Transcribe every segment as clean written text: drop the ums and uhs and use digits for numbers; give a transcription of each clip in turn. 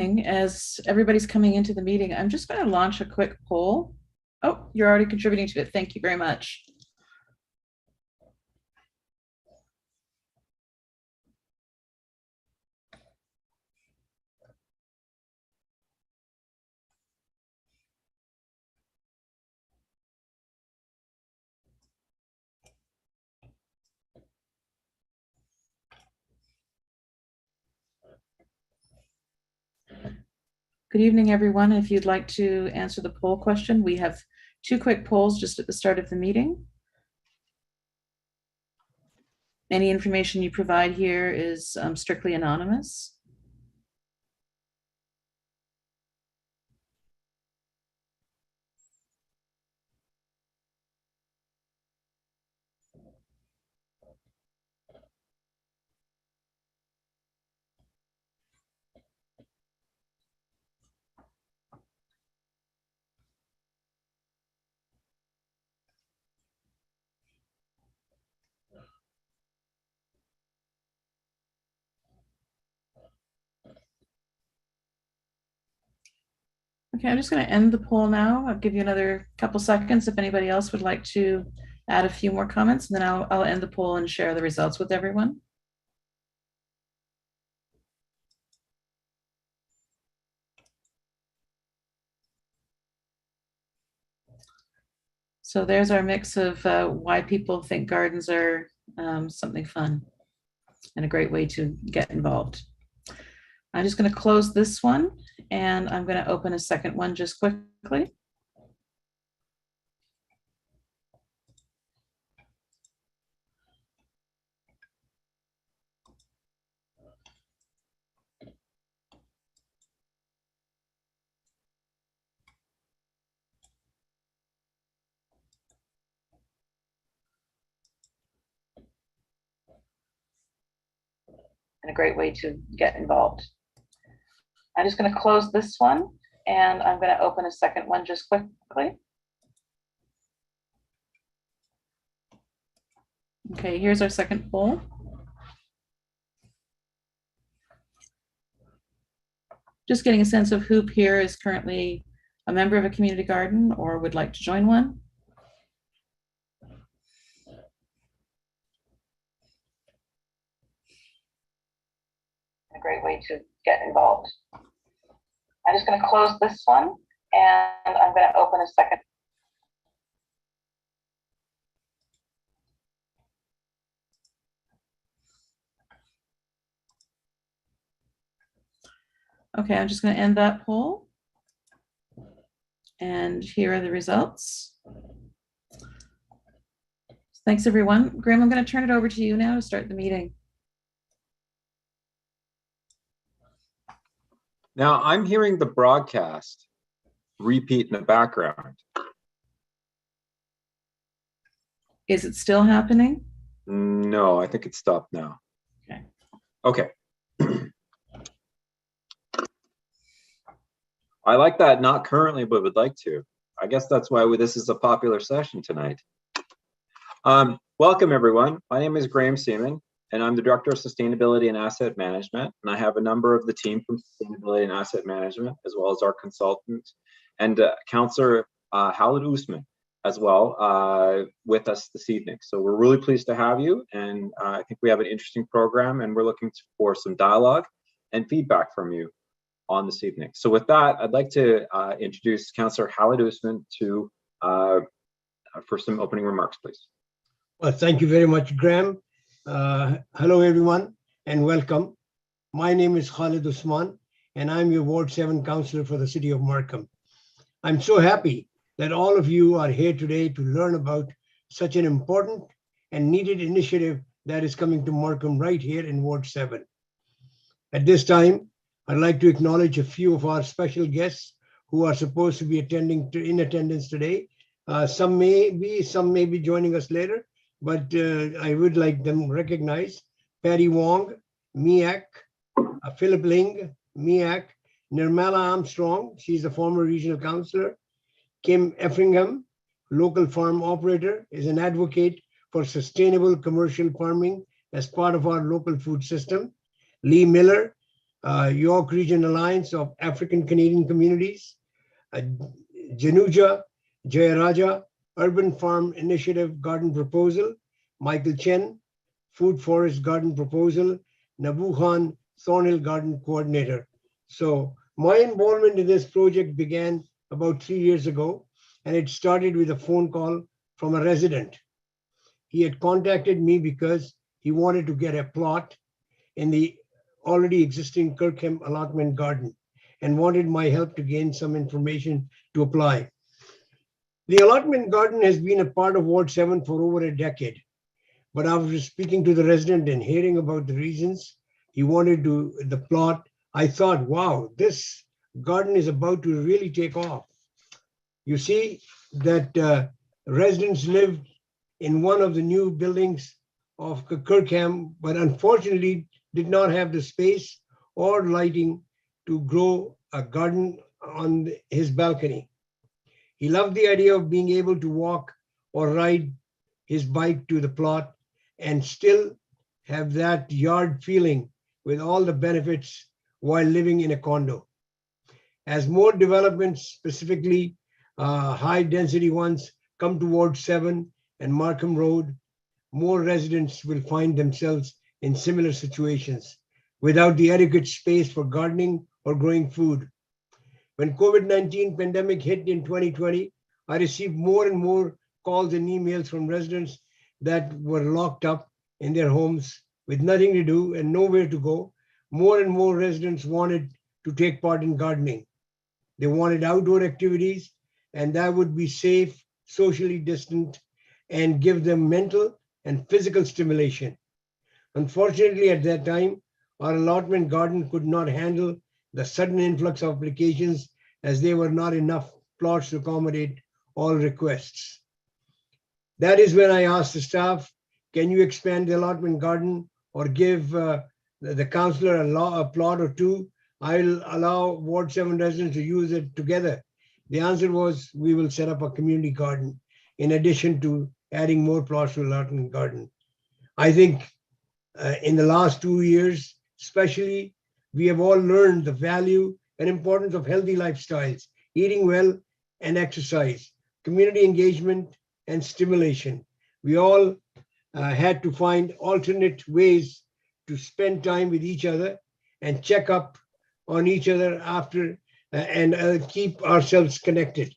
As everybody's coming into the meeting, I'm just going to launch a quick poll. Oh, you're already contributing to it. Thank you very much. Good evening, everyone. If you'd like to answer the poll question, we have two quick polls just at the start of the meeting. Any information you provide here is strictly anonymous. Okay, I'm just going to end the poll now. I'll give you another couple seconds if anybody else would like to add a few more comments, and then I'll end the poll and share the results with everyone. So there's our mix of why people think gardens are something fun and a great way to get involved. I'm just going to close this one, and I'm going to open a second one just quickly. And a great way to get involved. I'm just going to close this one, and I'm going to open a second one just quickly. Okay, here's our second poll. Just getting a sense of who here is currently a member of a community garden or would like to join one. A great way to get involved. I'm just going to close this one, and I'm going to open a second. Okay, I'm just going to end that poll. And here are the results. Thanks, everyone. Graham, I'm going to turn it over to you now to start the meeting. Now I'm hearing the broadcast repeat in the background. Is it still happening? No, I think it's stopped now. Okay. Okay. I like that, not currently, but would like to. I guess that's why this is a popular session tonight. Welcome, everyone. My name is Graham Seaman, and I'm the Director of Sustainability and Asset Management. And I have a number of the team from Sustainability and Asset Management, as well as our consultant and Councillor Dussman as well with us this evening. So we're really pleased to have you. And I think we have an interesting program, and we're looking for some dialogue and feedback from you on this evening. So with that, I'd like to introduce Councillor Dussman to for some opening remarks, please. Well, thank you very much, Graham. Hello, everyone, and welcome. My name is Dussman, and I'm your Ward 7 Councillor for the City of Markham. I'm so happy that all of you are here today to learn about such an important and needed initiative that is coming to Markham right here in Ward 7. At this time, I'd like to acknowledge a few of our special guests who are supposed to be in attendance today. Some may be joining us later, but I would like them recognized. Patty Wong, MIAC, Philip Ling, MIAC, Nirmala Armstrong, she's a former regional councillor. Kim Effingham, local farm operator, is an advocate for sustainable commercial farming as part of our local food system. Lee Miller, York Region Alliance of African Canadian Communities, Januja Jayaraja, Urban Farm Initiative Garden Proposal, Michael Chen, Food Forest Garden Proposal, Nabu Khan, Thornhill Garden Coordinator. So my involvement in this project began about 3 years ago, and it started with a phone call from a resident. He had contacted me because he wanted to get a plot in the already existing Kirkham Allotment Garden and wanted my help to gain some information to apply. The Allotment Garden has been a part of Ward 7 for over a decade. But after speaking to the resident and hearing about the reasons he wanted the plot, I thought, wow, this garden is about to really take off. You see that residents lived in one of the new buildings of Kirkham, but unfortunately did not have the space or lighting to grow a garden on his balcony. He loved the idea of being able to walk or ride his bike to the plot and still have that yard feeling with all the benefits while living in a condo. As more developments, specifically high density ones, come towards 7 and Markham Road, more residents will find themselves in similar situations without the adequate space for gardening or growing food. When COVID-19 pandemic hit in 2020, I received more and more calls and emails from residents that were locked up in their homes with nothing to do and nowhere to go. More and more residents wanted to take part in gardening. They wanted outdoor activities, and that would be safe, socially distant, and give them mental and physical stimulation. Unfortunately, at that time, our allotment garden could not handle the sudden influx of applications as there were not enough plots to accommodate all requests. That is when I asked the staff, can you expand the allotment garden or give the councillor a plot or two? I'll allow Ward 7 residents to use it together. The answer was, we will set up a community garden in addition to adding more plots to the allotment garden. I think in the last 2 years, especially, we have all learned the value and importance of healthy lifestyles, eating well and exercise, community engagement and stimulation. We all had to find alternate ways to spend time with each other and check up on each other after and keep ourselves connected.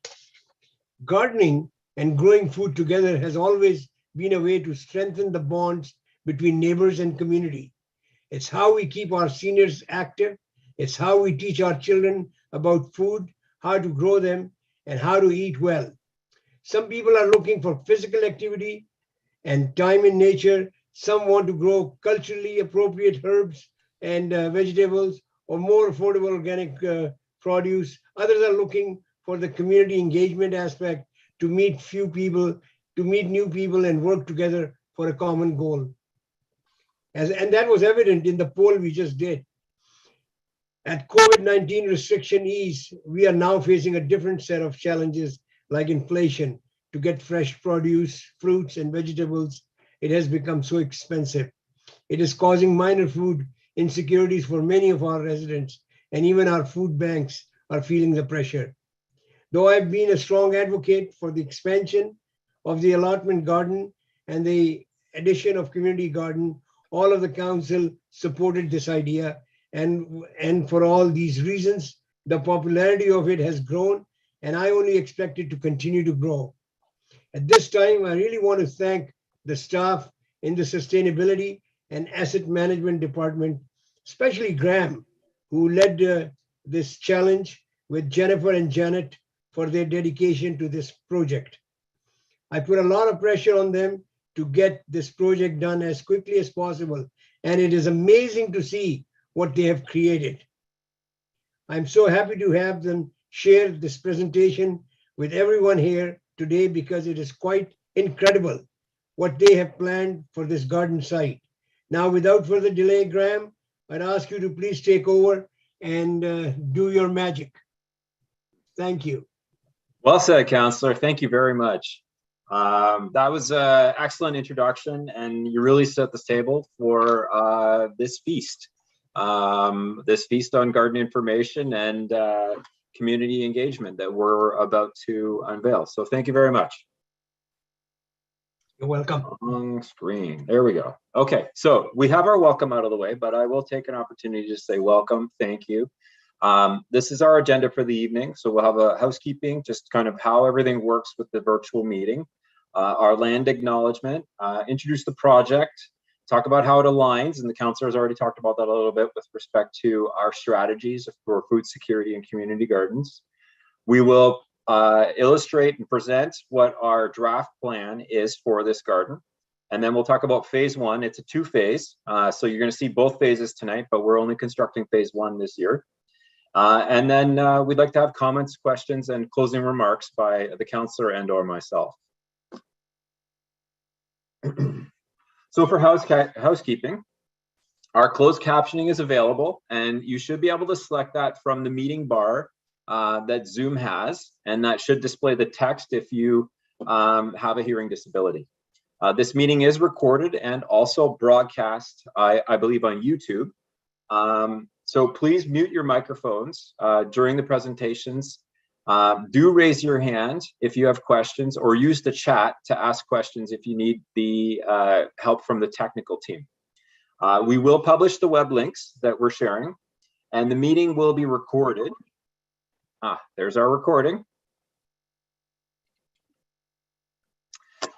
Gardening and growing food together has always been a way to strengthen the bonds between neighbors and community. It's how we keep our seniors active. It's how we teach our children about food, how to grow them, and how to eat well. Some people are looking for physical activity and time in nature. Some want to grow culturally appropriate herbs and vegetables or more affordable organic produce. Others are looking for the community engagement aspect to meet new people and work together for a common goal. And that was evident in the poll we just did. At COVID-19 restriction ease, we are now facing a different set of challenges like inflation. To get fresh produce, fruits, and vegetables, it has become so expensive. It is causing minor food insecurities for many of our residents, and even our food banks are feeling the pressure. Though I've been a strong advocate for the expansion of the allotment garden and the addition of community garden, all of the council supported this idea. And for all these reasons, the popularity of it has grown, and I only expect it to continue to grow. At this time, I really want to thank the staff in the Sustainability and Asset Management Department, especially Graham, who led this challenge with Jennifer and Janet for their dedication to this project. I put a lot of pressure on them to get this project done as quickly as possible, and it is amazing to see what they have created. I'm so happy to have them share this presentation with everyone here today because it is quite incredible what they have planned for this garden site. Now, without further delay, Graham, I'd ask you to please take over and do your magic. Thank you. Well said, Councillor. Thank you very much. That was an excellent introduction, and you really set the table for this feast. this feast on garden information and community engagement that we're about to unveil. So thank you very much. You're welcome. On screen. There we go. Okay, so we have our welcome out of the way, but I will take an opportunity to say welcome. Thank you. This is our agenda for the evening. So we'll have a housekeeping, just kind of how everything works with the virtual meeting, our land acknowledgement, introduce the project, talk about how it aligns, and the councillor has already talked about that a little bit with respect to our strategies for food security and community gardens. We will illustrate and present what our draft plan is for this garden. And then we'll talk about phase one. It's a two-phase. So you're going to see both phases tonight, but we're only constructing phase one this year. And then we'd like to have comments, questions, and closing remarks by the councillor and or myself. So for housekeeping, our closed captioning is available, and you should be able to select that from the meeting bar that Zoom has, and that should display the text if you have a hearing disability. This meeting is recorded and also broadcast, I believe, on YouTube. So please mute your microphones during the presentations. Do raise your hand if you have questions, or use the chat to ask questions if you need the help from the technical team. We will publish the web links that we're sharing, and the meeting will be recorded. There's our recording.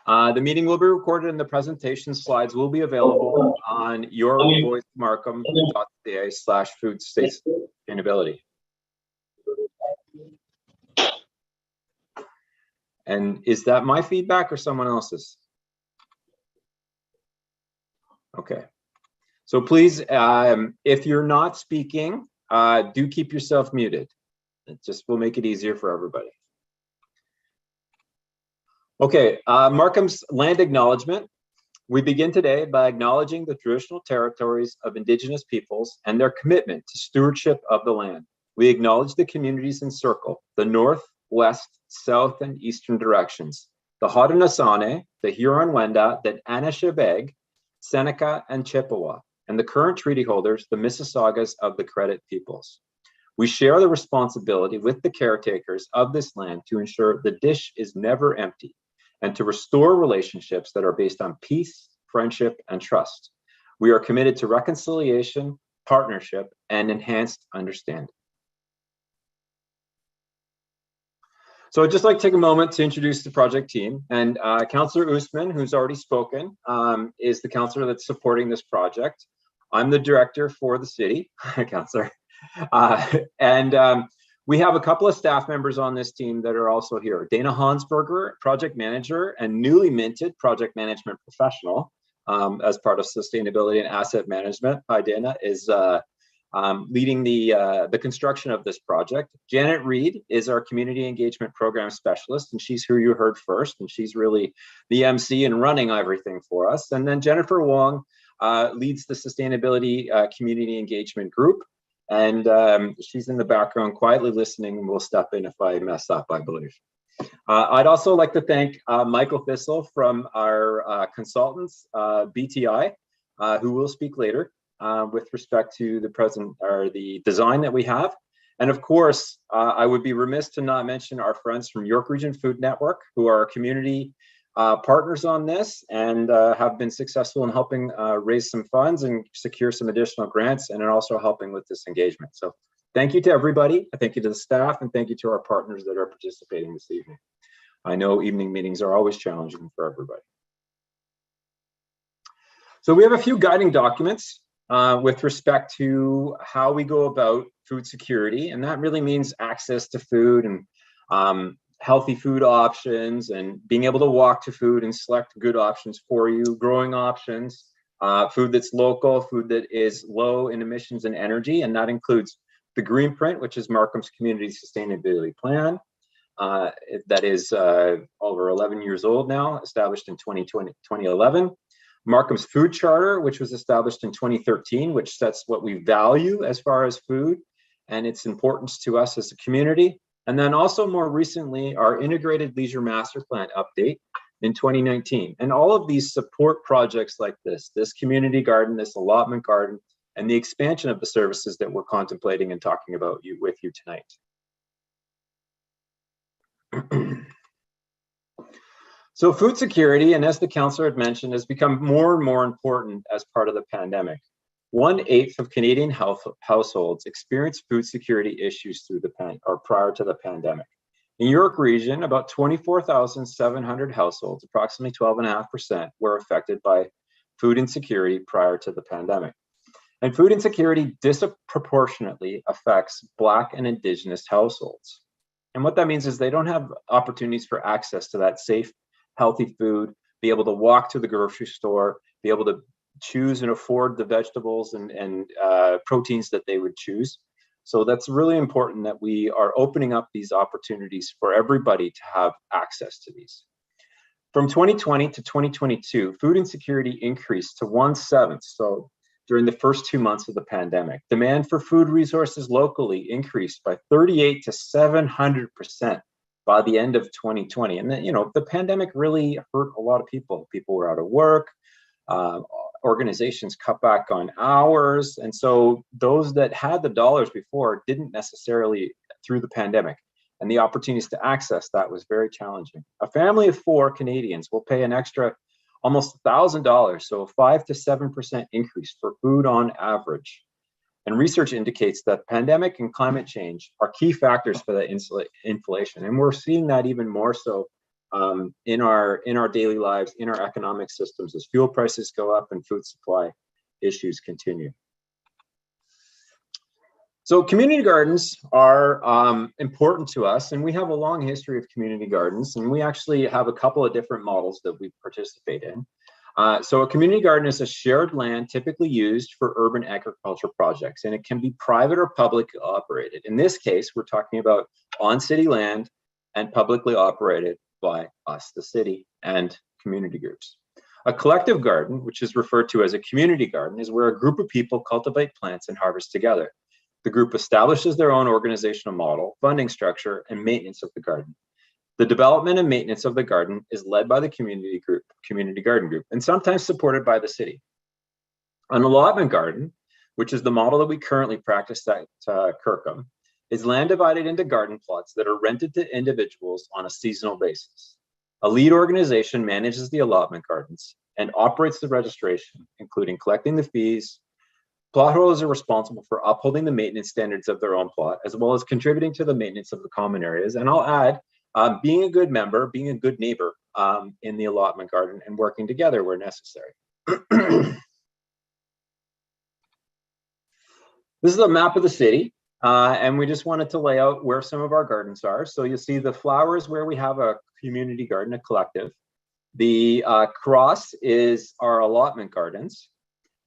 The meeting will be recorded and the presentation slides will be available on yourvoicemarkham.ca/food sustainability. And is that my feedback or someone else's? Okay. So please, if you're not speaking, do keep yourself muted. It just will make it easier for everybody. Okay, Markham's land acknowledgement. We begin today by acknowledging the traditional territories of Indigenous peoples and their commitment to stewardship of the land. We acknowledge the communities in circle, the north, west, south, and eastern directions, the Haudenosaunee, the Huron-Wendat, the Anishinaabeg, Seneca, and Chippewa, and the current treaty holders, the Mississaugas of the Credit peoples. We share the responsibility with the caretakers of this land to ensure the dish is never empty and to restore relationships that are based on peace, friendship, and trust. We are committed to reconciliation, partnership, and enhanced understanding. So I'd just like to take a moment to introduce the project team. And Councillor Dussman, who's already spoken, is the councillor that's supporting this project. I'm the director for the city, councillor. We have a couple of staff members on this team that are also here. Dana Hansberger, project manager and newly minted project management professional as part of sustainability and asset management. Hi, Dana, is leading the construction of this project. Janet Reed is our community engagement program specialist, and she's who you heard first, and she's really the MC and running everything for us. And then Jennifer Wong leads the sustainability community engagement group. And she's in the background quietly listening, and will step in if I mess up, I believe. I'd also like to thank Michael Thistle from our consultants, BTI, who will speak later with respect to the design that we have. And of course, I would be remiss to not mention our friends from York Region Food Network, who are our community partners on this and have been successful in helping raise some funds and secure some additional grants, and are also helping with this engagement. So thank you to everybody. Thank you to the staff, and thank you to our partners that are participating this evening. I know evening meetings are always challenging for everybody. So we have a few guiding documents with respect to how we go about food security, and that really means access to food and healthy food options, and being able to walk to food and select good options for you, growing options, food that's local, food that is low in emissions and energy, and that includes the Green Print, which is Markham's Community Sustainability Plan. That is over 11 years old now, established in 2011. Markham's Food Charter, which was established in 2013, which sets what we value as far as food and its importance to us as a community. And then also more recently, our Integrated Leisure Master Plan update in 2019. And all of these support projects like this community garden, this allotment garden, and the expansion of the services that we're contemplating and talking about with you tonight. So food security, and as the councillor had mentioned, has become more and more important as part of the pandemic. 1/8 of Canadian households experience food security issues prior to the pandemic. In York Region, about 24,700 households, approximately 12.5%, were affected by food insecurity prior to the pandemic. And food insecurity disproportionately affects Black and Indigenous households. And what that means is they don't have opportunities for access to that safe, healthy food, be able to walk to the grocery store, be able to choose and afford the vegetables and proteins that they would choose. So that's really important that we are opening up these opportunities for everybody to have access to these. From 2020 to 2022, food insecurity increased to 1/7. So during the first 2 months of the pandemic, demand for food resources locally increased by 38 to 700% by the end of 2020. And then, the pandemic really hurt a lot of people. People were out of work. Organizations cut back on hours. And so those that had the dollars before didn't necessarily through the pandemic. And the opportunities to access that was very challenging. A family of 4 Canadians will pay an extra almost $1,000, so a 5 to 7% increase for food on average. And research indicates that pandemic and climate change are key factors for that inflation. And we're seeing that even more so in our daily lives, in our economic systems, as fuel prices go up and food supply issues continue. So community gardens are important to us, and we have a long history of community gardens, and we actually have a couple of different models that we participate in. So a community garden is a shared land typically used for urban agriculture projects, and it can be private or publicly operated. In this case, we're talking about on city land and publicly operated by us, the city, and community groups. A collective garden, which is referred to as a community garden, is where a group of people cultivate plants and harvest together. The group establishes their own organizational model, funding structure, and maintenance of the garden. The development and maintenance of the garden is led by the community garden group, and sometimes supported by the city. An allotment garden, which is the model that we currently practice at Kirkham, is land divided into garden plots that are rented to individuals on a seasonal basis. A lead organization manages the allotment gardens and operates the registration, including collecting the fees. Plot holders are responsible for upholding the maintenance standards of their own plot, as well as contributing to the maintenance of the common areas. And I'll add, being a good member, being a good neighbor in the allotment garden, and working together where necessary. This is a map of the city, and we just wanted to lay out where some of our gardens are. So you'll see the flowers where we have a community garden, a collective. The cross is our allotment gardens.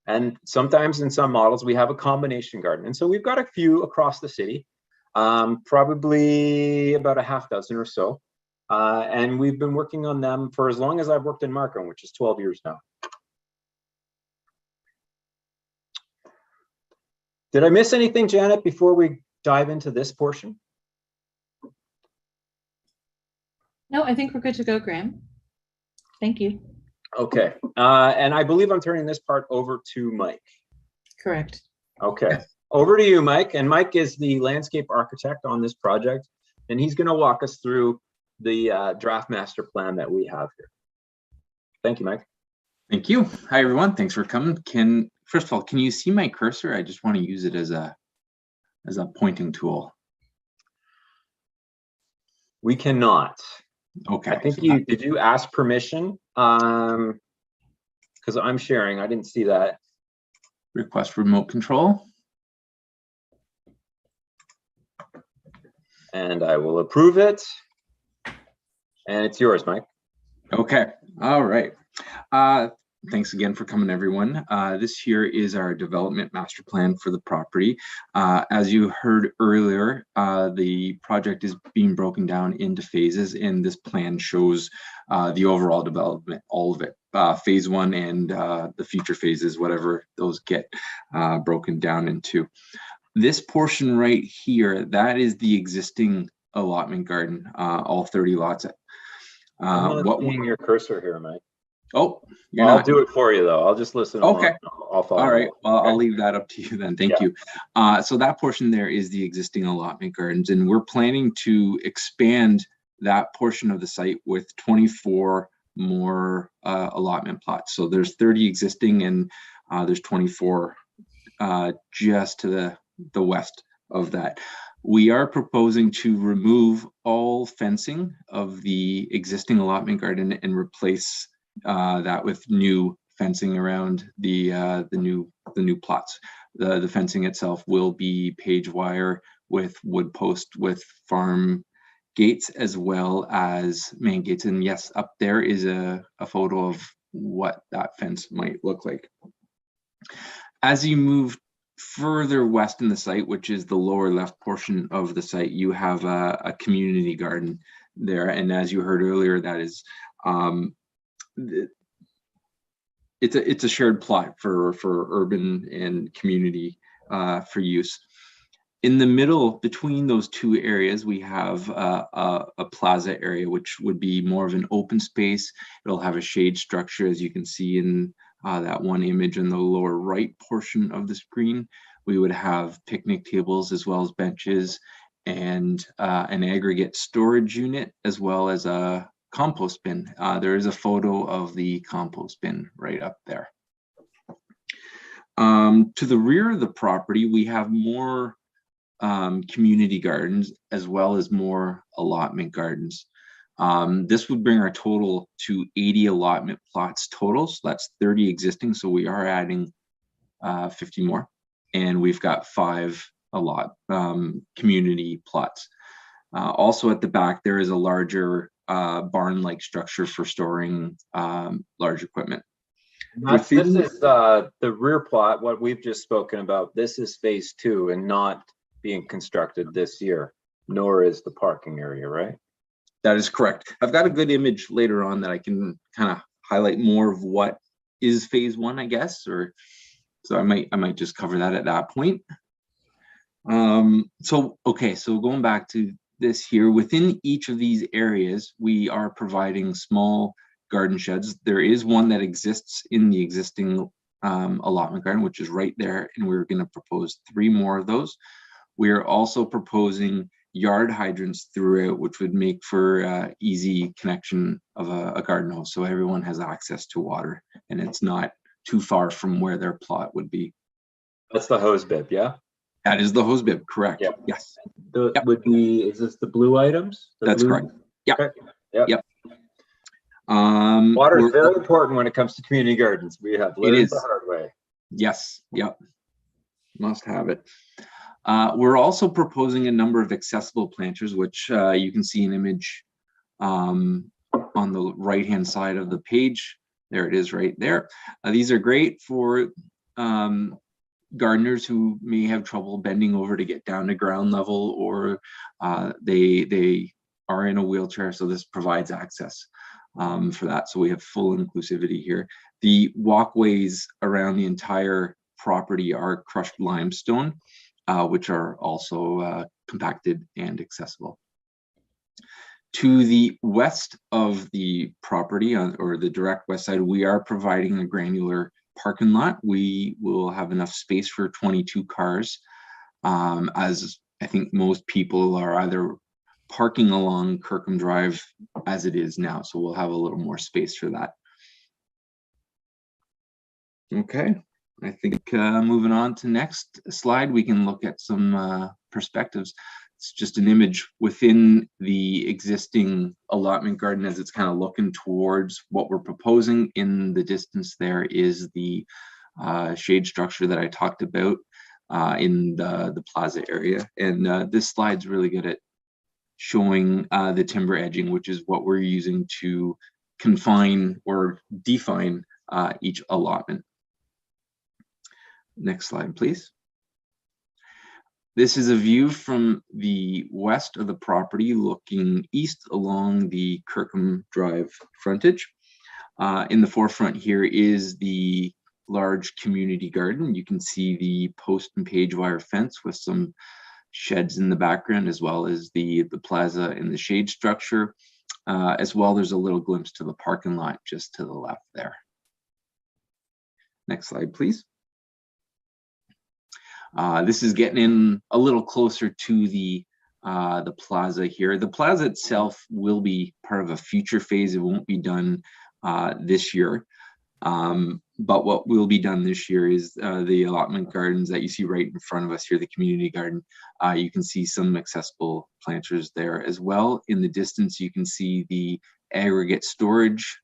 And sometimes in some models, we have a combination garden. And so we've got a few across the city, probably about a half dozen or so. And we've been working on them for as long as I've worked in Markham, which is 12 years now. Did I miss anything, Janet, before we dive into this portion? No, I think we're good to go, Graham. Thank you. Okay, and I believe I'm turning this part over to Mike. Correct. Okay, over to you, Mike. And Mike is the landscape architect on this project, and he's going to walk us through the draft master plan that we have here. Thank you, Mike. Thank you. Hi, everyone. Thanks for coming. First of all, can you see my cursor? I just want to use it as a pointing tool. We cannot. Okay. I think did you ask permission? Because I'm sharing. I didn't see that. Request remote control. And I will approve it. And it's yours, Mike. Okay. All right. Thanks again for coming, everyone. This here is our development master plan for the property. As you heard earlier, the project is being broken down into phases, and this plan shows the overall development, all of it, phase 1 and the future phases, whatever those get broken down into. This portion right here, that is the existing allotment garden, all 30 lots. I'm not seeing your cursor here, Mike. Oh, you're I'll not. do it for you though. I'll just listen along. Okay. I'll follow. All right. along. Well, Okay. I'll leave that up to you then. Thank Yeah. you. So that portion there is the existing allotment gardens, and we're planning to expand that portion of the site with 24 more allotment plots. So there's 30 existing, and there's 24 just to the west of that. We are proposing to remove all fencing of the existing allotment garden and replace that with new fencing around the new plots. The fencing itself will be page wire with wood post with farm gates as well as main gates. And yes, up there is a photo of what that fence might look like. As you move further west in the site, which is the lower left portion of the site, you have a community garden there. And as you heard earlier, that is it's a shared plot for urban and community for use. In the middle between those two areas, we have a plaza area, which would be more of an open space. It'll have a shade structure, as you can see in that one image in the lower right portion of the screen. We would have picnic tables as well as benches and an aggregate storage unit as well as a compost bin. There is a photo of the compost bin right up there. To the rear of the property, we have more community gardens as well as more allotment gardens. This would bring our total to 80 allotment plots total. So that's 30 existing. So we are adding 50 more, and we've got 5 community plots. Also at the back, there is a larger barn-like structure for storing large equipment. This is the rear plot, what we've just spoken about. This is phase 2 and not being constructed this year, nor is the parking area, right? That is correct. I've got a good image later on that I can kind of highlight more of what is phase 1, I guess, or so I might just cover that at that point. Okay, so going back to this here, within each of these areas, we are providing small garden sheds. There is one that exists in the existing allotment garden, which is right there, and we're going to propose 3 more of those. We are also proposing yard hydrants throughout, which would make for easy connection of a garden hose, so everyone has access to water and it's not too far from where their plot would be. That's the hose bib, yeah? That is the hose bib, correct? Yep. Yes. Yep. Is this the blue items? That's correct. Yeah. Okay. Yep. Yep. Water is very important when it comes to community gardens. We have learned the hard way. Yes. Yep. Must have it. We're also proposing a number of accessible planters, which you can see an image on the right-hand side of the page. There it is right there. These are great for gardeners who may have trouble bending over to get down to ground level, or they are in a wheelchair, so this provides access for that. So we have full inclusivity here. The walkways around the entire property are crushed limestone, which are also compacted and accessible. To the west of the property, or the direct west side, we are providing a granular parking lot. We will have enough space for 22 cars, as I think most people are either parking along Kirkham Drive as it is now. So we'll have a little more space for that. Okay. I think moving on to next slide, we can look at some perspectives. It's just an image within the existing allotment garden as it's kind of looking towards what we're proposing. In the distance there is the shade structure that I talked about in the plaza area. And this slide's really good at showing the timber edging, which is what we're using to confine or define each allotment. Next slide, please. This is a view from the west of the property looking east along the Kirkham Drive frontage. In the forefront here is the large community garden. You can see the post and page wire fence with some sheds in the background, as well as the plaza and the shade structure. As well, there's a little glimpse to the parking lot just to the left there. Next slide, please. This is getting in a little closer to the plaza here. The plaza itself will be part of a future phase. It won't be done this year. But what will be done this year is the allotment gardens that you see right in front of us here, the community garden. You can see some accessible planters there as well. In the distance, you can see the aggregate storage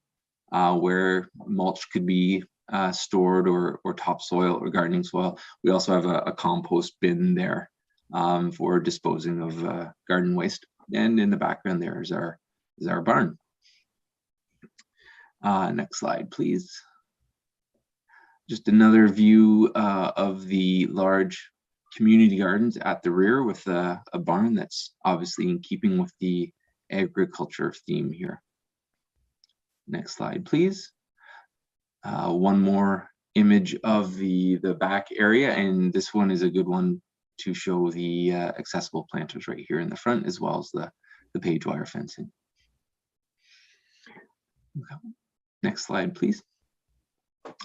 where mulch could be stored, or topsoil or gardening soil. We also have a compost bin there for disposing of garden waste. And in the background there is our barn. Next slide, please. Just another view of the large community gardens at the rear with a barn that's obviously in keeping with the agriculture theme here. Next slide, please. One more image of the back area, and this one is a good one to show the accessible planters right here in the front, as well as the page wire fencing. Next slide, please.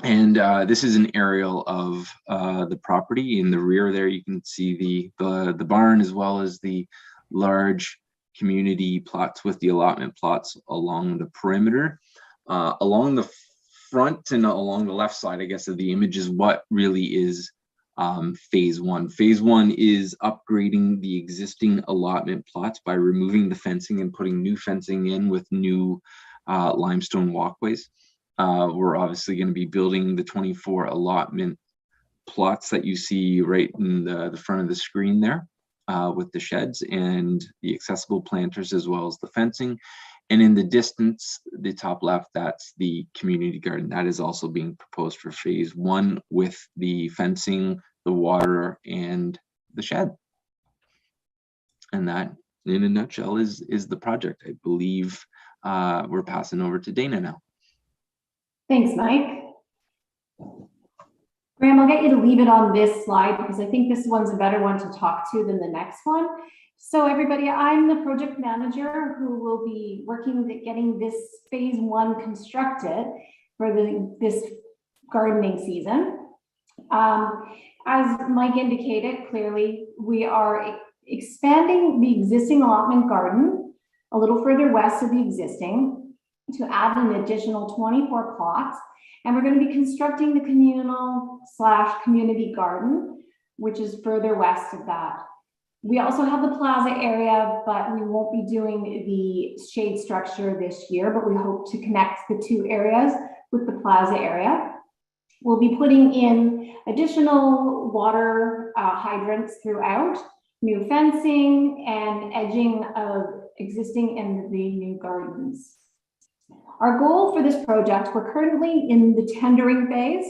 And this is an aerial of the property. In the rear there, you can see the barn, as well as the large community plots with the allotment plots along the perimeter. Along the front and along the left side, I guess, of the image is what really is phase one. Phase one is upgrading the existing allotment plots by removing the fencing and putting new fencing in with new limestone walkways. We're obviously going to be building the 24 allotment plots that you see right in the front of the screen there with the sheds and the accessible planters, as well as the fencing. And in the distance, the top left, that's the community garden. That is also being proposed for phase one with the fencing, the water, and the shed. And that, in a nutshell, is the project. I believe we're passing over to Dana now. Thanks, Mike. Graham, I'll get you to leave it on this slide because I think this one's a better one to talk to than the next one. So everybody, I'm the project manager who will be working at getting this phase one constructed for this gardening season. As Mike indicated, clearly we are expanding the existing allotment garden a little further west of the existing to add an additional 24 plots. And we're going to be constructing the communal/community garden, which is further west of that. We also have the plaza area, but we won't be doing the shade structure this year, but we hope to connect the two areas with the plaza area. We'll be putting in additional water hydrants throughout, new fencing, and edging of existing and the new gardens. Our goal for this project, we're currently in the tendering phase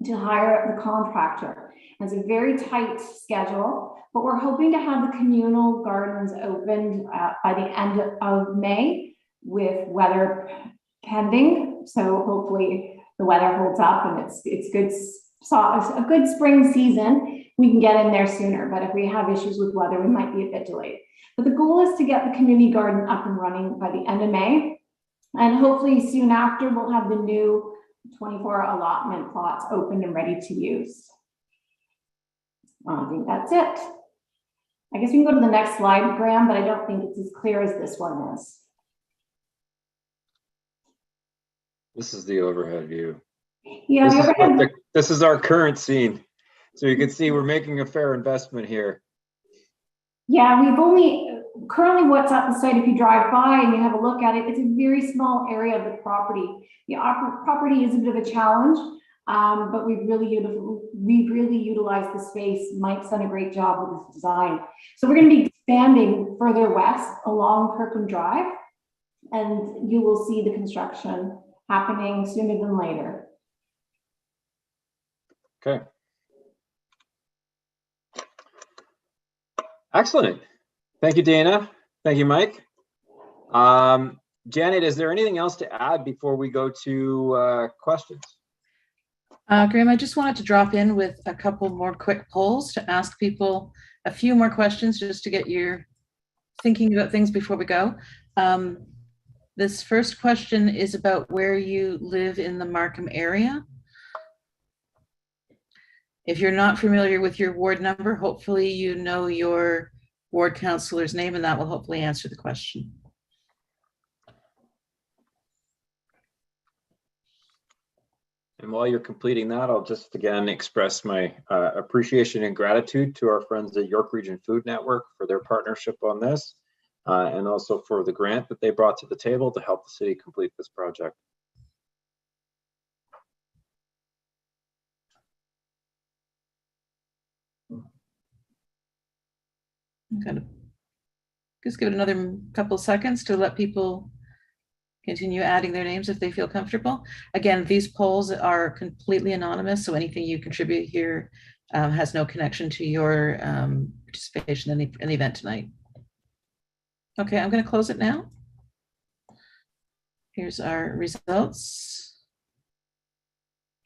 to hire the contractor. It's a very tight schedule, but we're hoping to have the communal gardens opened by the end of May with weather pending. So hopefully the weather holds up and it's good. So a good spring season, we can get in there sooner. But if we have issues with weather, we might be a bit delayed. But the goal is to get the community garden up and running by the end of May. And hopefully soon after, we'll have the new 24 allotment plots open and ready to use. I think that's it. I guess we can go to the next slide, Graham, but I don't think it's as clear as this one is. This is the overhead view. Yeah, this is our current scene. So you can see we're making a fair investment here. Yeah, we've only, currently what's at the site, if you drive by and you have a look at it, it's a very small area of the property. The property is a bit of a challenge, but we've really utilized the space. Mike's done a great job with this design. So we're going to be expanding further west along Kirkham Drive, and you will see the construction happening sooner than later. Okay. Excellent. Thank you, Dana. Thank you, Mike. Janet, is there anything else to add before we go to questions? Graham, I just wanted to drop in with a couple more quick polls to ask people a few more questions just to get your thinking about things before we go. This first question is about where you live in the Markham area. If you're not familiar with your ward number, hopefully you know your ward councillor's name, and that will hopefully answer the question. And while you're completing that, I'll just again express my appreciation and gratitude to our friends at York Region Food Network for their partnership on this, and also for the grant that they brought to the table to help the city complete this project. I'm gonna just give it another couple seconds to let people continue adding their names if they feel comfortable. Again, these polls are completely anonymous, so anything you contribute here has no connection to your participation in the event tonight. Okay, I'm going to close it now. Here's our results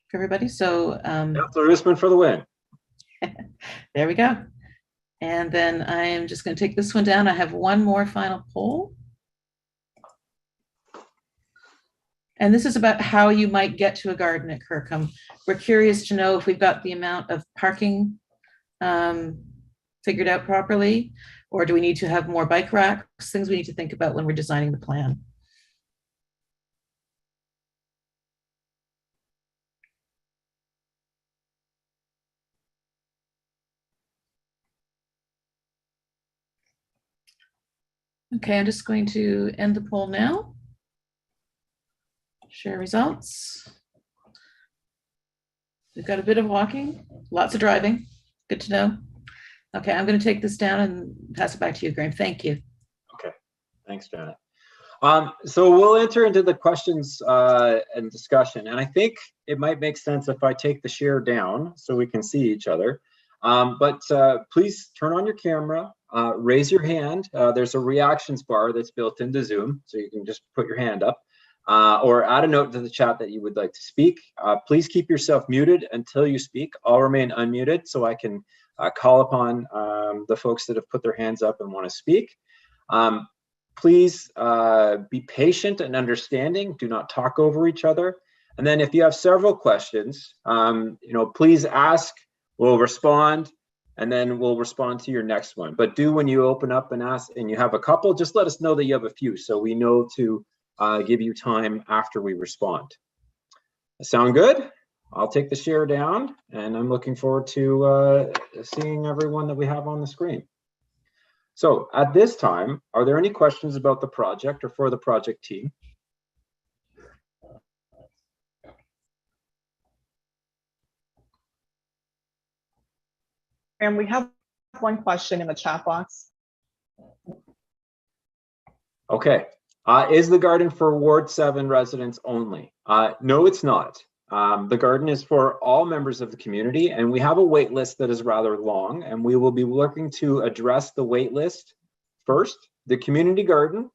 for everybody. So Councillor Dussman for the win. there we go. And then I am just going to take this one down. I have one more final poll. And this is about how you might get to a garden at Kirkham. We're curious to know if we've got the amount of parking figured out properly, or do we need to have more bike racks, things we need to think about when we're designing the plan. Okay, I'm just going to end the poll now. Share results. We've got a bit of walking, lots of driving. Good to know. Okay, I'm going to take this down and pass it back to you, Graham. Thank you. Okay, thanks, Janet. So we'll enter into the questions and discussion. And I think it might make sense if I take the share down so we can see each other. But please turn on your camera, raise your hand. There's a reactions bar that's built into Zoom, so you can just put your hand up. Or add a note to the chat that you would like to speak. Please keep yourself muted until you speak. I'll remain unmuted so I can call upon the folks that have put their hands up and want to speak. Please be patient and understanding. Do not talk over each other. And then if you have several questions, please ask, we'll respond, and then we'll respond to your next one. But do, when you open up and ask and you have a couple, just let us know that you have a few so we know to give you time after we respond. Sound good? I'll take the share down, and I'm looking forward to seeing everyone that we have on the screen. So at this time, are there any questions about the project or for the project team? And we have one question in the chat box. Okay. Is the garden for Ward 7 residents only? No, it's not. The garden is for all members of the community, and we have a wait list that is rather long, and we will be working to address the wait list first. The community garden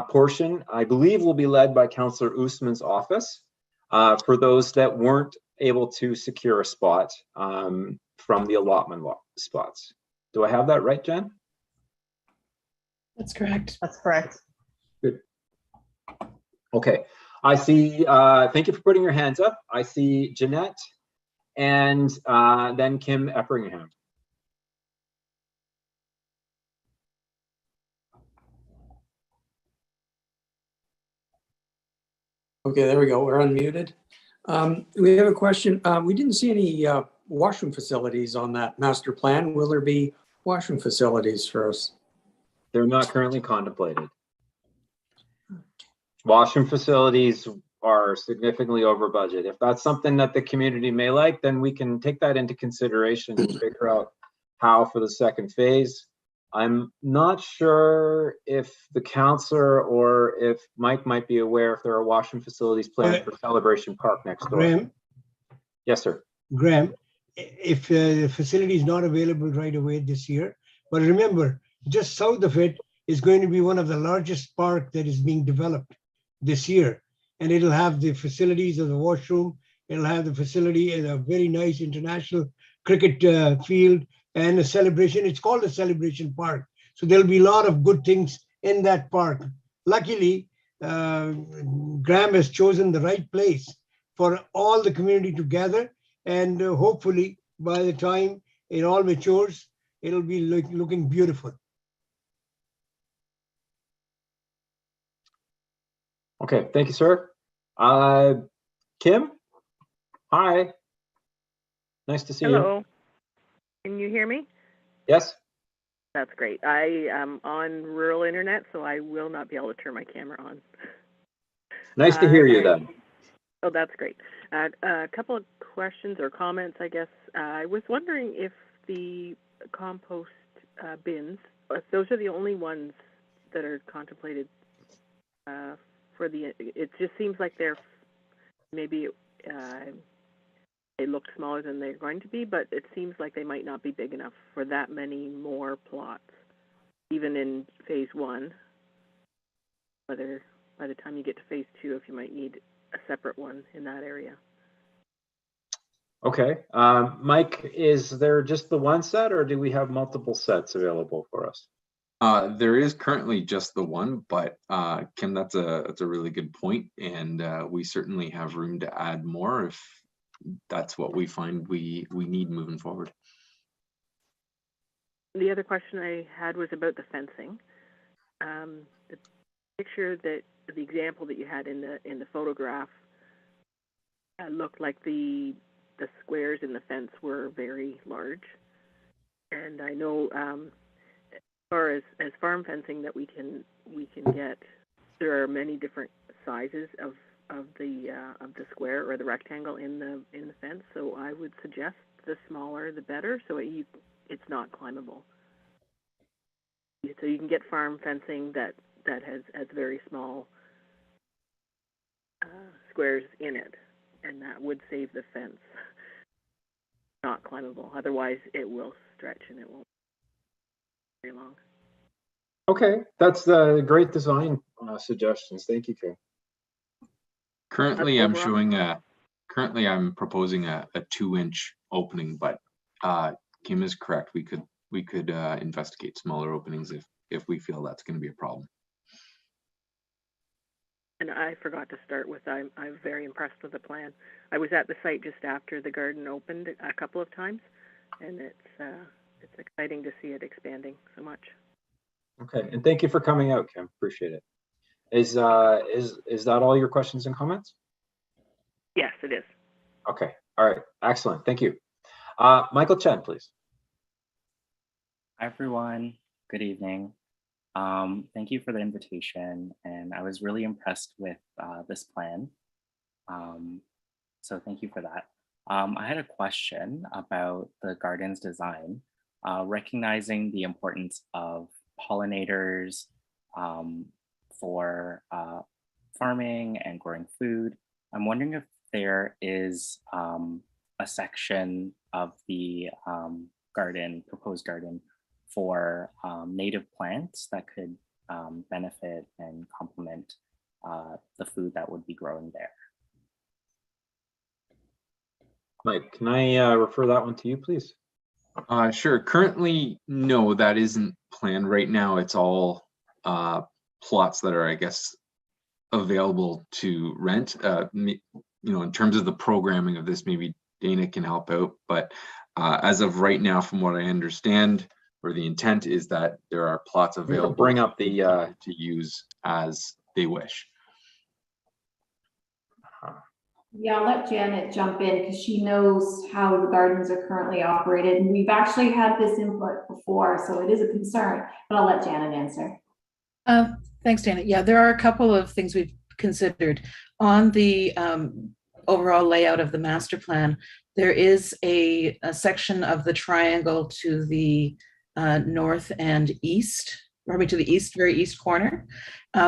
portion, I believe, will be led by Councillor Dussman's office for those that weren't able to secure a spot from the allotment spots. Do I have that right, Jen? That's correct. That's correct. Good. Okay, I see, thank you for putting your hands up. I see Jeanette and then Kim Epperingham. Okay, there we go. We're unmuted. We have a question. We didn't see any washroom facilities on that master plan. Will there be washroom facilities for us? They're not currently contemplated. Washroom facilities are significantly over budget. If that's something that the community may like, then we can take that into consideration to figure out how for the second phase. I'm not sure if the councillor or if Mike might be aware if there are washroom facilities planned for Celebration Park next door. Graham? Yes, sir. Graham, if the facility is not available right away this year, but remember, just south of it is going to be one of the largest park that is being developed this year. And it'll have the facilities of the washroom. It'll have the facility in a very nice international cricket field and a celebration. It's called a celebration park. So there'll be a lot of good things in that park. Luckily, Graham has chosen the right place for all the community to gather, and hopefully by the time it all matures, it'll be looking beautiful. Okay, thank you, sir. Kim, hi. Nice to see you. Hello. Can you hear me? Yes. That's great. I am on rural internet, so I will not be able to turn my camera on. Nice to hear you then. Oh, that's great. A couple of questions or comments, I guess. I was wondering if the compost bins, if those are the only ones that are contemplated for the, it just seems like they're maybe they look smaller than they're going to be, but it seems like they might not be big enough for that many more plots, even in phase one. Whether by the time you get to phase two, if you might need a separate one in that area. Okay. Mike, is there just the one set, or do we have multiple sets available for us? There is currently just the one, but Kim, that's a really good point, and we certainly have room to add more if that's what we find we need moving forward. The other question I had was about the fencing. The picture that the example that you had in the photograph looked like the squares in the fence were very large, and I know as far as farm fencing that we can get, there are many different sizes of the square or the rectangle in the fence. So I would suggest the smaller the better, so it's not climbable. So you can get farm fencing that has very small squares in it, and that would save the fence. Not climbable. Otherwise, it will stretch and it won't be very long. Okay, that's great design suggestions. Thank you, Kim. Currently, I'm proposing a 2-inch opening, but Kim is correct. We could investigate smaller openings if we feel that's going to be a problem. And I forgot to start with, I'm very impressed with the plan. I was at the site just after the garden opened a couple of times, and it's exciting to see it expanding so much. Okay, and thank you for coming out, Kim. Appreciate it. Is that all your questions and comments? Yes, it is. Okay, all right, excellent. Thank you. Michael Chen, please. Hi, everyone. Good evening. Thank you for the invitation, and I was really impressed with this plan. So thank you for that. I had a question about the garden's design, recognizing the importance of pollinators for farming and growing food. I'm wondering if there is a section of the proposed garden for native plants that could benefit and complement the food that would be growing there. Mike, can I refer that one to you, please? Sure. Currently, no, that isn't planned right now. It's all plots that are, I guess, available to rent. In terms of the programming of this, maybe Dana can help out. But as of right now, from what I understand, or the intent is that there are plots available. Bring up the to use as they wish. Yeah, I'll let Janet jump in because she knows how the gardens are currently operated. And we've actually had this input before, so it is a concern, but I'll let Janet answer. Thanks, Dana. Yeah, there are a couple of things we've considered. On the overall layout of the master plan, there is a section of the triangle to the north and east, to the east, very east corner,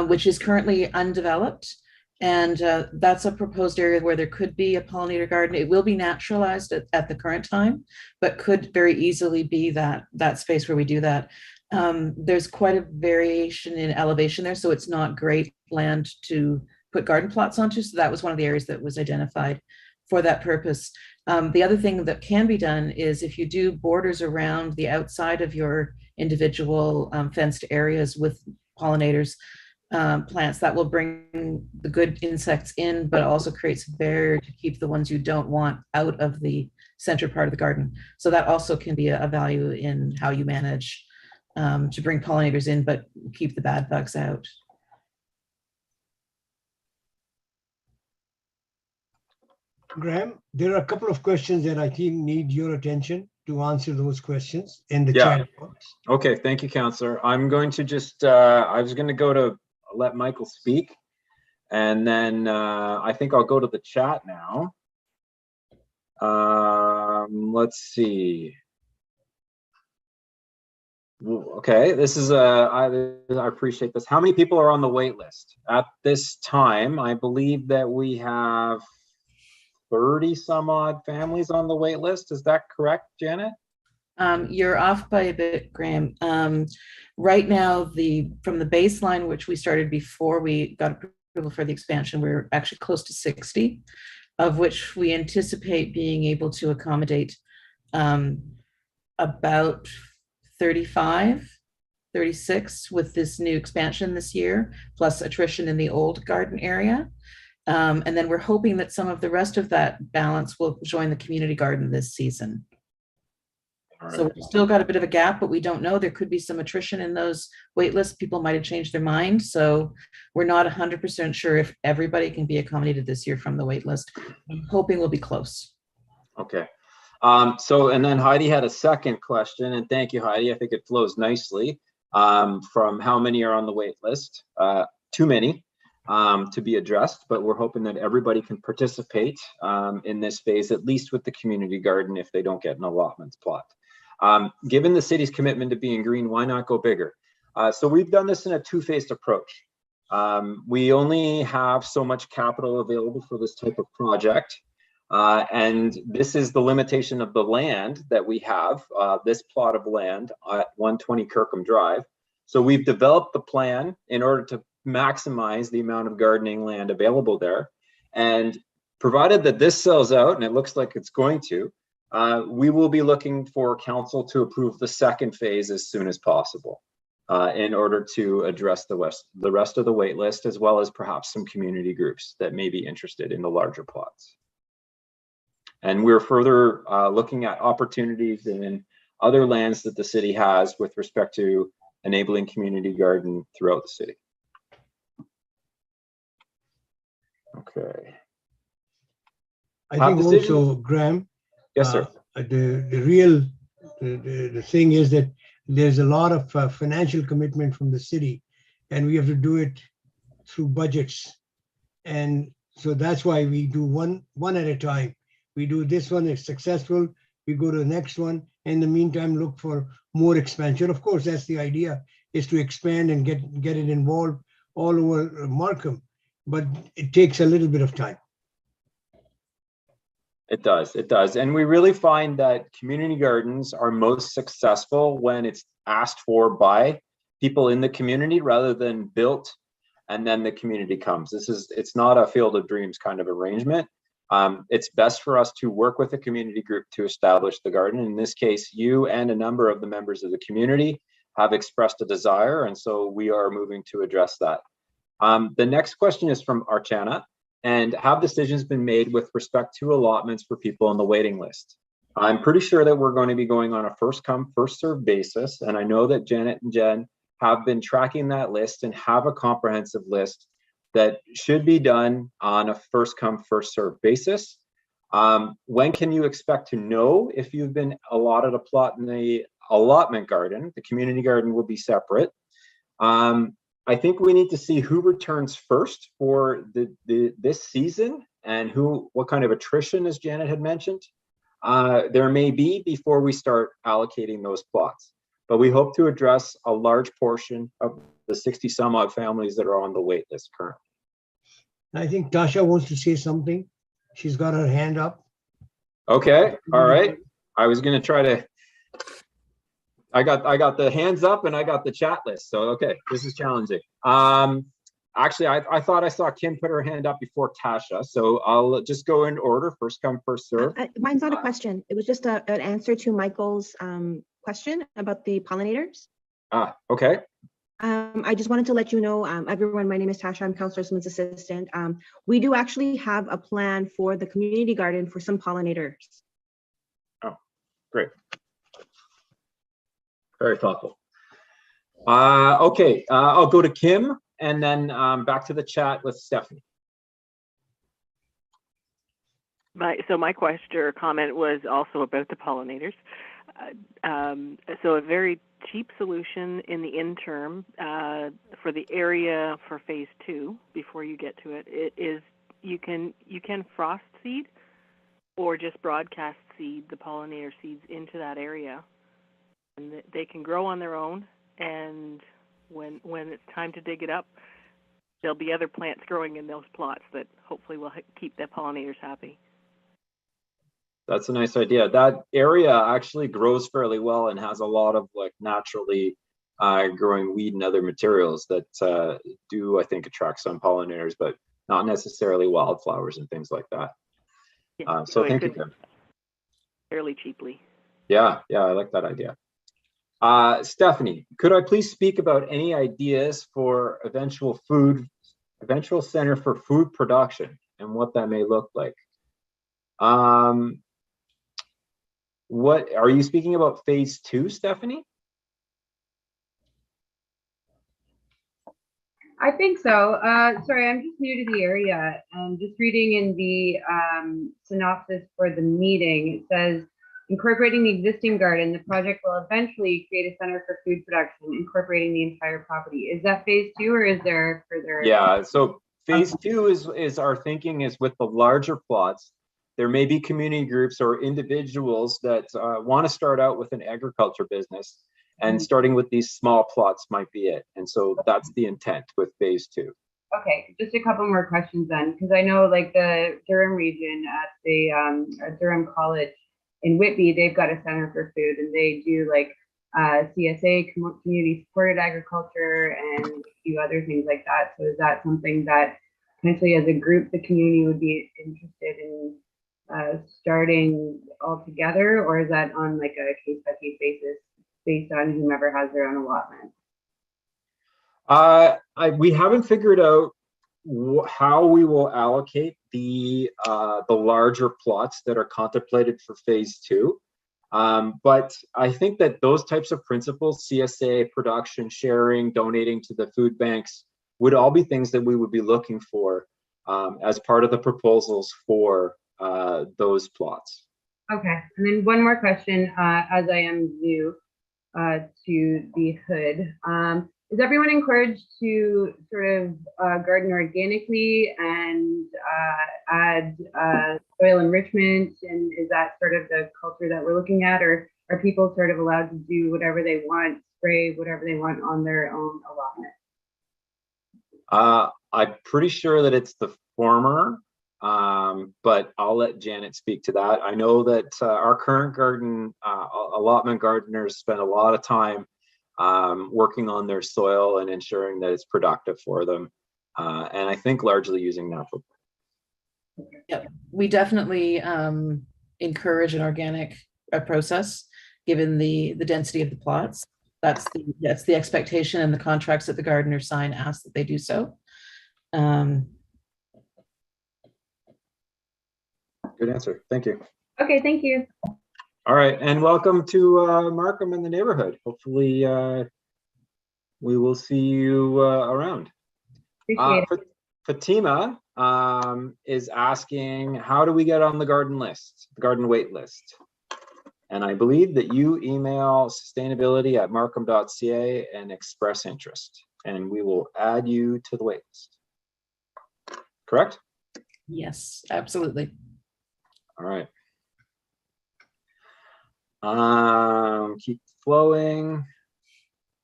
which is currently undeveloped. And that's a proposed area where there could be a pollinator garden. It will be naturalized at the current time, but could very easily be that space where we do that. There's quite a variation in elevation there, so it's not great land to put garden plots onto. So that was one of the areas that was identified for that purpose. The other thing that can be done is if you do borders around the outside of your individual fenced areas with pollinators, plants that will bring the good insects in, but also creates a barrier to keep the ones you don't want out of the center part of the garden. So that also can be a value in how you manage to bring pollinators in, but keep the bad bugs out. Graham, there are a couple of questions that I think need your attention to answer those questions in the Yeah. chat box. Okay, thank you, Councillor. I'm going to just, I was going to go to let Michael speak, and then I think I'll go to the chat now. Let's see. Okay, this is I appreciate this. How many people are on the wait list at this time? I believe that we have 30 some odd families on the wait list. Is that correct, Janet? You're off by a bit, Graham. Right now, from the baseline, which we started before we got approval for the expansion, we're actually close to 60, of which we anticipate being able to accommodate about 35, 36 with this new expansion this year, plus attrition in the old garden area. And then we're hoping that some of the rest of that balance will join the community garden this season. Right. So we've still got a bit of a gap, but we don't know. There could be some attrition in those wait lists. People might have changed their mind. So we're not 100% sure if everybody can be accommodated this year from the wait list. I'm hoping we'll be close. Okay. So, and then Heidi had a second question, and thank you, Heidi. I think it flows nicely from how many are on the wait list. Too many to be addressed, but we're hoping that everybody can participate in this phase, at least with the community garden if they don't get an allotments plot. Given the city's commitment to being green, why not go bigger? So we've done this in a two-phased approach. We only have so much capital available for this type of project. And this is the limitation of the land that we have, this plot of land at 120 Kirkham Drive. So we've developed the plan in order to maximize the amount of gardening land available there. And provided that this sells out, and it looks like it's going to, we will be looking for council to approve the second phase as soon as possible in order to address the rest of the wait list, as well as perhaps some community groups that may be interested in the larger plots. And we're further looking at opportunities in other lands that the city has with respect to enabling community garden throughout the city. Okay. I think also, Graham, yes, sir. The thing is that there's a lot of financial commitment from the city, and we have to do it through budgets. And so that's why we do one at a time. We do this one, it's successful, we go to the next one. In the meantime, look for more expansion. Of course, that's the idea, is to expand and get it involved all over Markham, but it takes a little bit of time. It does. And we really find that community gardens are most successful when it's asked for by people in the community rather than built and then the community comes. It's not a field of dreams kind of arrangement. It's best for us to work with a community group to establish the garden. In this case, you and a number of the members of the community have expressed a desire, and so we are moving to address that. The next question is from Archana, and have decisions been made with respect to allotments for people on the waiting list? I'm pretty sure that we're going to be going on a first come, first served basis, and I know that Janet and Jen have been tracking that list and have a comprehensive list that should be done on a first come, first served basis. When can you expect to know if you've been allotted a plot in the allotment garden? The community garden will be separate. I think we need to see who returns first for this season and what kind of attrition, as Janet had mentioned, there may be before we start allocating those plots. But we hope to address a large portion of the 60 some odd families that are on the wait list currently. I think Tasha wants to say something. She's got her hand up. Okay, all right. I was going to try to. I got the hands up and I got the chat list. So okay, this is challenging. Actually, I thought I saw Kim put her hand up before Tasha, so I'll just go in order. First come, first serve. Mine's not a question. It was just an answer to Michael's question about the pollinators. Okay. I just wanted to let you know, everyone, my name is Tasha. I'm Councillor Smith's assistant. We do actually have a plan for the community garden for some pollinators. Oh, great. Very thoughtful. Okay, I'll go to Kim and then back to the chat with Stephanie. My question or comment was also about the pollinators. So a very cheap solution in the interim for the area for phase 2 before you get to it, it is you can frost seed or just broadcast seed the pollinator seeds into that area, and they can grow on their own, and when it's time to dig it up, there'll be other plants growing in those plots that hopefully will keep the pollinators happy. That's a nice idea. That area actually grows fairly well and has a lot of like naturally growing weed and other materials that do, I think, attract some pollinators, but not necessarily wildflowers and things like that. Yeah, so thank you, Kim. Fairly cheaply. Yeah, I like that idea. Stephanie, could I please speak about any ideas for eventual center for food production and what that may look like? What are you speaking about phase 2, Stephanie? I think so. Sorry, I'm just new to the area and just reading in the synopsis for the meeting. It says, incorporating the existing garden, the project will eventually create a center for food production, incorporating the entire property. Is that phase 2 or is there further? Yeah, so phase 2 is our thinking is with the larger plots. There may be community groups or individuals that want to start out with an agriculture business, and starting with these small plots might be it. And so that's the intent with phase 2. Okay, just a couple more questions then, because I know like the Durham region at the Durham College in Whitby, they've got a center for food, and they do like CSA, community supported agriculture, and a few other things like that. So is that something that potentially as a group the community would be interested in starting all together, or is that on like a case-by-case basis based on whomever has their own allotment? We haven't figured out how we will allocate the larger plots that are contemplated for phase 2. But I think that those types of principles, CSA, production, sharing, donating to the food banks, would all be things that we would be looking for as part of the proposals for those plots. Okay, and then one more question, as I am new to the hood. Is everyone encouraged to sort of garden organically and add soil enrichment? And is that sort of the culture that we're looking at, or are people sort of allowed to do whatever they want, spray whatever they want on their own allotment? I'm pretty sure that it's the former, but I'll let Janet speak to that. I know that our current garden, allotment gardeners spend a lot of time working on their soil and ensuring that it's productive for them. And I think largely using natural. Yep, we definitely encourage an organic process given the density of the plots. That's the expectation, and the contracts that the gardeners sign ask that they do so. Good answer. Thank you. Okay, thank you. All right, and welcome to Markham and the neighborhood. Hopefully we will see you around. Appreciate it. Fatima is asking, how do we get on the garden list, the garden wait list? And I believe that you email sustainability@markham.ca and express interest, and we will add you to the wait list. Correct? Yes, absolutely. All right. Keep flowing.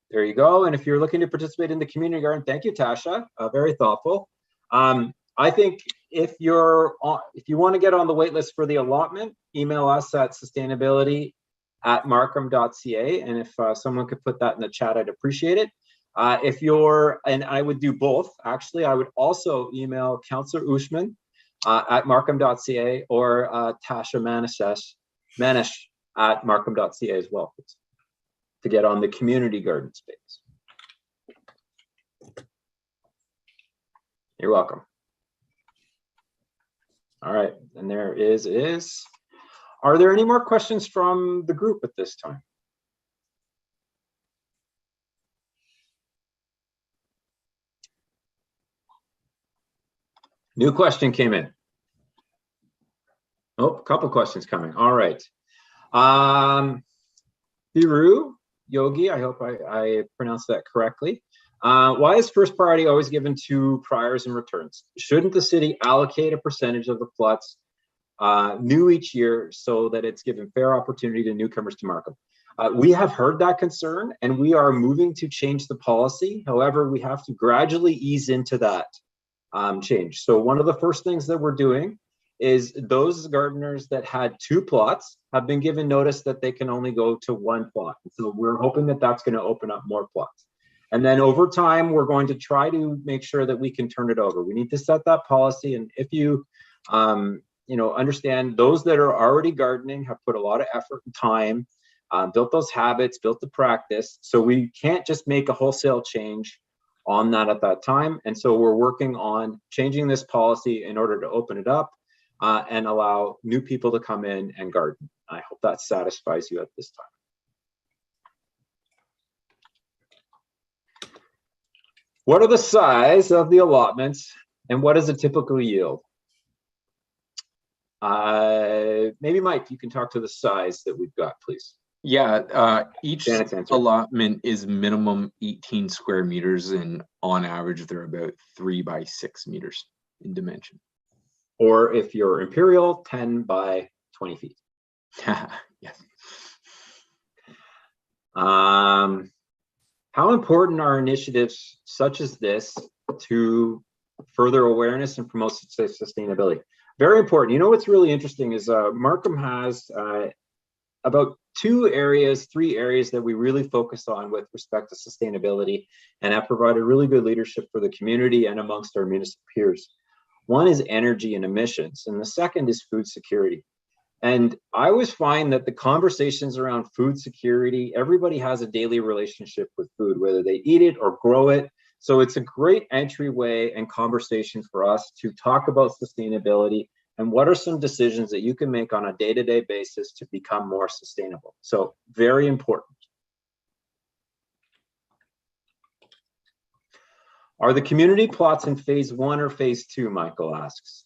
There you go. And if you're looking to participate in the community garden, thank you, Tasha. Very thoughtful. I think if you want to get on the wait list for the allotment, email us at sustainability@markham.ca. And if someone could put that in the chat, I'd appreciate it. And I would do both. Actually, I would also email Councillor Ushman at markham.ca or Tasha Manish at markham.ca as well, please, to get on the community garden space. You're welcome. All right, and there is. Are there any more questions from the group at this time? New question came in. Oh, a couple questions coming. All right. Biru Yogi, I hope I pronounced that correctly. Why is first priority always given to priors and returns? Shouldn't the city allocate a percentage of the plots new each year so that it's given fair opportunity to newcomers to Markham? We have heard that concern and we are moving to change the policy. However, we have to gradually ease into that change. So one of the first things that we're doing is those gardeners that had 2 plots have been given notice that they can only go to 1 plot. So we're hoping that that's going to open up more plots. And then over time, we're going to try to make sure that we can turn it over. We need to set that policy. And if you, understand those that are already gardening have put a lot of effort and time, built those habits, built the practice. So we can't just make a wholesale change on that at that time. And so we're working on changing this policy in order to open it up and allow new people to come in and garden. I hope that satisfies you at this time. What are the size of the allotments and what does it typically yield? Maybe Mike, you can talk to the size that we've got, please. Yeah, each allotment is minimum 18 square meters, and on average, they're about 3 by 6 meters in dimension. Or if you're imperial, 10 by 20 feet. Yes. How important are initiatives such as this to further awareness and promote sustainability? Very important. You know what's really interesting is Markham has about 3 areas that we really focus on with respect to sustainability and have provided really good leadership for the community and amongst our municipal peers. One is energy and emissions, and the second is food security. And I always find that the conversations around food security, everybody has a daily relationship with food, whether they eat it or grow it. So it's a great entryway and conversation for us to talk about sustainability and what are some decisions that you can make on a day-to-day basis to become more sustainable. So very important. Are the community plots in phase 1 or phase 2, Michael asks?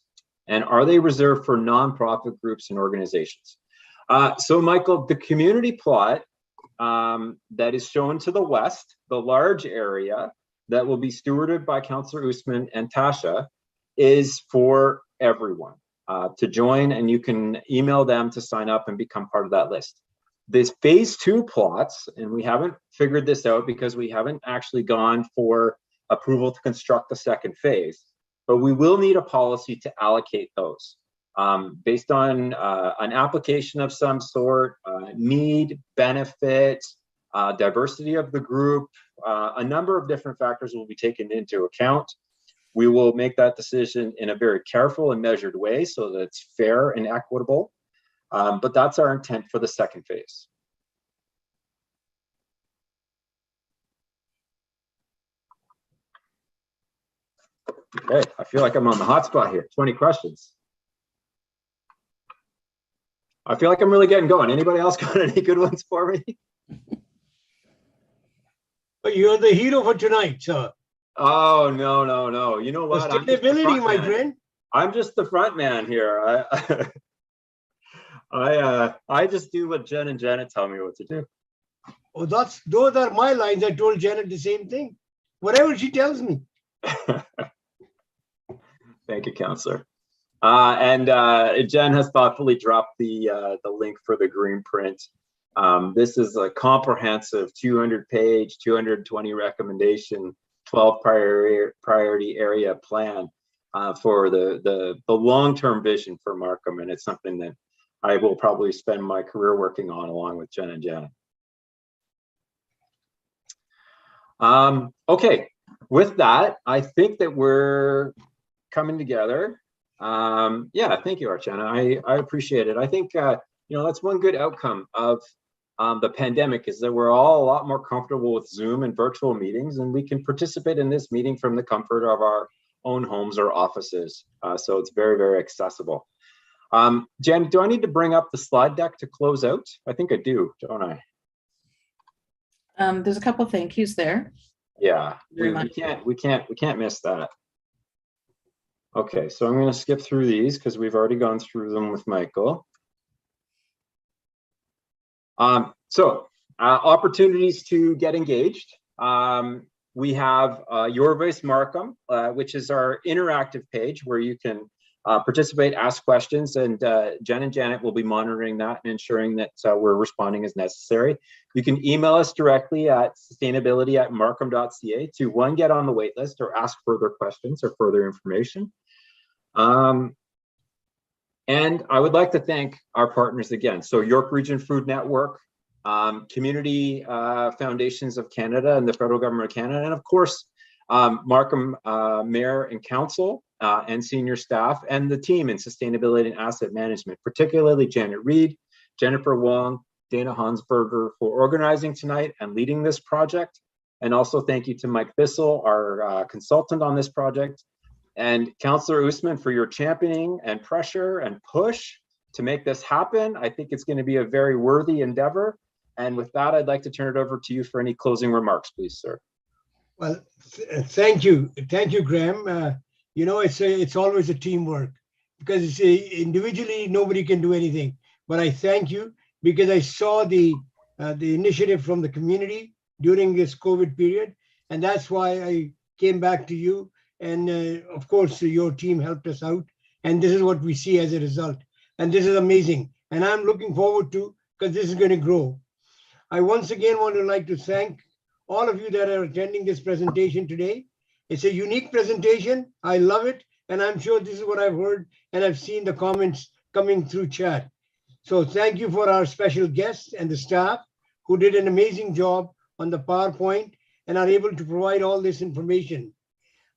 And are they reserved for nonprofit groups and organizations? So Michael, the community plot that is shown to the west, the large area that will be stewarded by Councillor Usman and Tasha, is for everyone to join, and you can email them to sign up and become part of that list. This phase 2 plots, and we haven't figured this out because we haven't actually gone for approval to construct the second phase, but we will need a policy to allocate those based on an application of some sort, need, benefit, diversity of the group, a number of different factors will be taken into account. We will make that decision in a very careful and measured way so that it's fair and equitable, but that's our intent for the second phase. Okay, I feel like I'm on the hot spot here. 20 questions. I feel like I'm really getting going. Anybody else got any good ones for me? But you're the hero for tonight, sir. Oh, no. You know what? Sustainability, my friend. I'm just the front man here. I just do what Jen and Janet tell me what to do. Oh, those are my lines. I told Janet the same thing. Whatever she tells me. Thank you, Councillor. And Jen has thoughtfully dropped the link for the green print. This is a comprehensive 200-page, 220 recommendation, 12 priority area plan for the long-term vision for Markham, and it's something that I will probably spend my career working on along with Jen and Janet. Okay, with that, I think that we're coming together. Yeah, thank you, Archana. I appreciate it. I think that's one good outcome of the pandemic is that we're all a lot more comfortable with Zoom and virtual meetings, and we can participate in this meeting from the comfort of our own homes or offices. So it's very, very accessible. Jen, do I need to bring up the slide deck to close out? I think I do, don't I? There's a couple thank yous there. Yeah, we can't miss that. Okay, so I'm going to skip through these because we've already gone through them with Michael. Opportunities to get engaged. We have Your Voice Markham, which is our interactive page where you can participate, ask questions, and Jen and Janet will be monitoring that and ensuring that we're responding as necessary. You can email us directly at sustainability@markham.ca to one, get on the wait list or ask further questions or further information. And I would like to thank our partners again. So York Region Food Network, Community Foundations of Canada and the Federal Government of Canada, and of course, Markham Mayor and Council and senior staff and the team in sustainability and asset management, particularly Janet Reed, Jennifer Wong, Dana Hansberger for organizing tonight and leading this project. And also thank you to Mike Bissell, our consultant on this project, and Councillor Usman for your championing and pressure and push to make this happen. I think it's going to be a very worthy endeavor. And with that, I'd like to turn it over to you for any closing remarks, please, sir. Well, thank you. Thank you, Graham. You know, it's always a teamwork because individually, nobody can do anything. But I thank you because I saw the initiative from the community during this COVID period. And that's why I came back to you. And of course, your team helped us out. And this is what we see as a result. And this is amazing. And I'm looking forward to, because this is going to grow. I once again want to like to thank all of you that are attending this presentation today. It's a unique presentation. I love it. And I'm sure this is what I've heard and I've seen the comments coming through chat. So thank you for our special guests and the staff who did an amazing job on the PowerPoint and are able to provide all this information.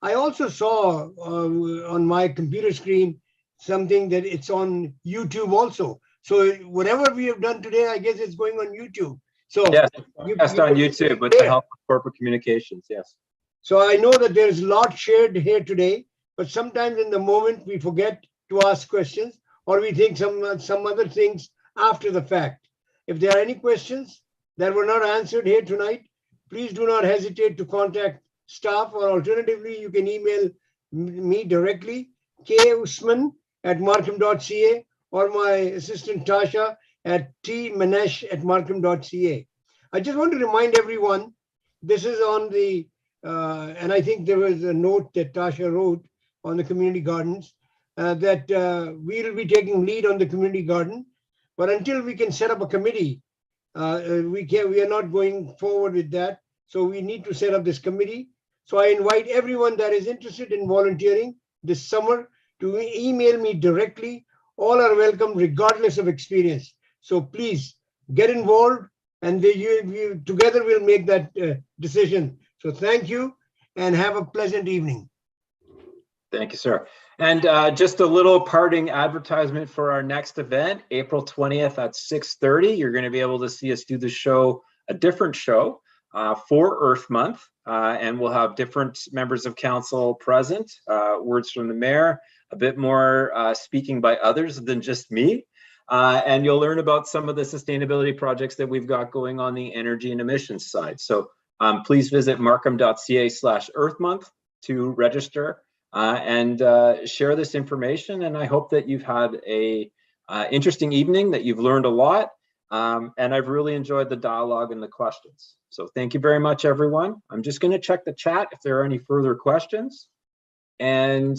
I also saw on my computer screen something that it's on YouTube also. So whatever we have done today, I guess it's going on YouTube. So yes, it's on YouTube with the help of corporate communications. Yes. So I know that there's a lot shared here today, but sometimes in the moment we forget to ask questions or we think some other things after the fact. If there are any questions that were not answered here tonight, please do not hesitate to contact staff, or alternatively, you can email me directly, kusman@markham.ca, or my assistant Tasha at tmanesh@markham.ca. I just want to remind everyone, this is on the, and I think there was a note that Tasha wrote on the community gardens, that we will be taking lead on the community garden, but until we can set up a committee, we are not going forward with that. So we need to set up this committee. So I invite everyone that is interested in volunteering this summer to email me directly. All are welcome regardless of experience. So please get involved and together we'll make that decision. So thank you and have a pleasant evening. Thank you, sir. And just a little parting advertisement for our next event, April 20th at 6:30. You're going to be able to see us do the show, a different show for Earth Month. And we'll have different members of council present, words from the mayor, a bit more speaking by others than just me. And you'll learn about some of the sustainability projects that we've got going on the energy and emissions side. So please visit markham.ca/Earth Month to register and share this information. And I hope that you've had a interesting evening, that you've learned a lot. And I've really enjoyed the dialogue and the questions. So thank you very much, everyone. I'm just going to check the chat if there are any further questions. And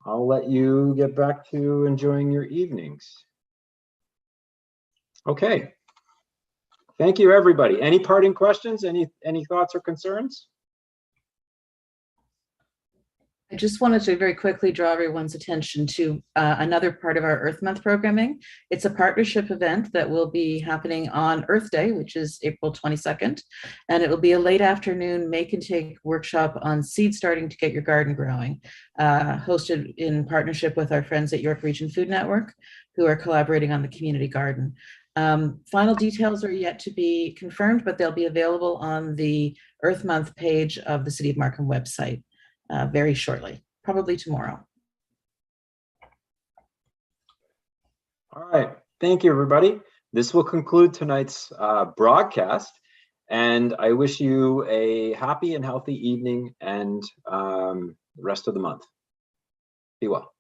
I'll let you get back to enjoying your evenings. Okay. Thank you, everybody. Any parting questions? Any thoughts or concerns? I just wanted to very quickly draw everyone's attention to another part of our Earth Month programming. It's a partnership event that will be happening on Earth Day, which is April 22nd. And it will be a late afternoon make and take workshop on seed starting to get your garden growing, hosted in partnership with our friends at York Region Food Network, who are collaborating on the community garden. Final details are yet to be confirmed, but they'll be available on the Earth Month page of the City of Markham website very shortly. probably tomorrow. All right. Thank you, everybody. This will conclude tonight's broadcast. And I wish you a happy and healthy evening and rest of the month. Be well.